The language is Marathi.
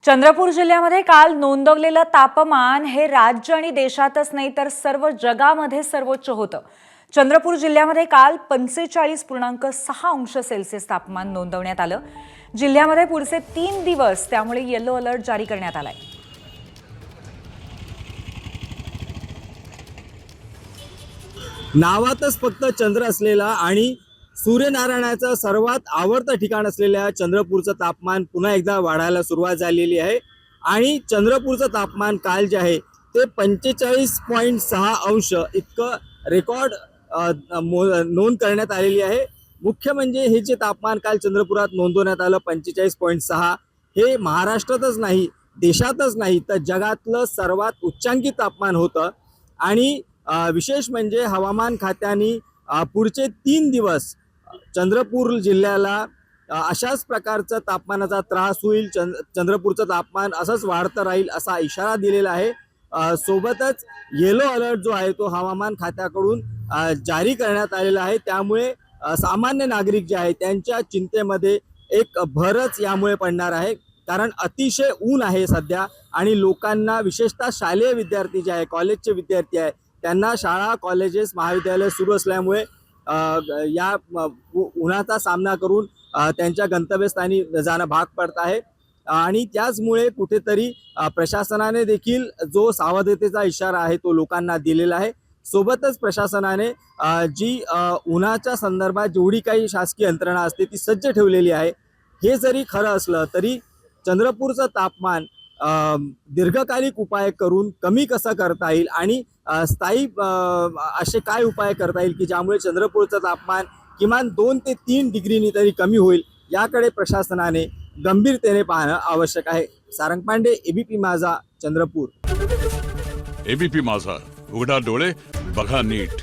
चंद्रपूर जिल्ह्यामध्ये काल नोंदवलेलं तापमान हे राज्य आणि देशातच नाही तर सर्व जगामध्ये सर्वोच्च होतं। चंद्रपूर जिल्ह्यामध्ये काल 45.6 अंश सेल्सिअस तापमान नोंदवण्यात आलं। जिल्ह्यामध्ये पुढचे 3 दिवस त्यामुळे येलो अलर्ट जारी करण्यात आलाय। नावातच फक्त चंद्र असलेला आणि सूर्यनारायणाचं सर्वात आवडतं ठिकाण असलेल्या चंद्रपूरचं तापमान पुन्हा एकदा वाढायला सुरुवात झालेली आहे आणि चंद्रपूरचं तापमान काल जे आहे ते 45.6 अंश इतकं रेकॉर्ड नोंद करण्यात आलेली आहे। मुख्य म्हणजे हे जे तापमान काल चंद्रपुरात नोंदवण्यात आलं 45.6 हे महाराष्ट्रातच नाही देशातच नाही तर जगातलं सर्वात उच्चांकी तापमान होतं। आणि विशेष म्हणजे हवामान खात्याने पुढचे 3 दिवस चंद्रपूर जिल्ह्याला अशाच प्रकारचा तापमानाचा त्रास होईल, चंद्रपूरचं तापमान असंच वाढतं राहील असा इशारा दिलेला आहे। सोबतच येलो अलर्ट जो आहे तो हवामान खात्याकडून जारी करण्यात आलेला आहे। त्यामुळे सामान्य नागरिक जे आहे त्यांच्या चिंतेमध्ये एक भरच यामुळे पडणार आहे, कारण अतिशय ऊन आहे सध्या आणि लोकांना विशेषतः शालेय विद्यार्थी जे आहे कॉलेजचे विद्यार्थी आहे त्यांना शाळा कॉलेजेस महाविद्यालय सुरू असल्यामुळे या उन्हाचा सामना करून त्यांच्या गंतव्यस्थानी जाणं भाग पडत आहे। आणि त्याचमुळे कुठेतरी प्रशासनाने देखील जो सावधतेचा इशारा आहे तो लोकांना दिलेला आहे। सोबतच प्रशासनाने जी उन्हाच्या संदर्भात जेवढी काही शासकीय यंत्रणा असते ती सज्ज ठेवलेली आहे। हे जरी खरं असलं तरी चंद्रपूरचं तापमान दीर्घकालिक उपाय करून कमी कसं करता येईल आणि स्थायी असे काय उपाय करता येईल की ज्यामुळे चंद्रपूरचं तापमान किमान 2 ते 3 डिग्रीनी तरी कमी होईल याकडे प्रशासनाने गंभीरतेने पाहणं आवश्यक आहे। सारंग पांडे, एबीपी माझा, चंद्रपूर। एबीपी माझा, उघडा डोळे बघा नीट।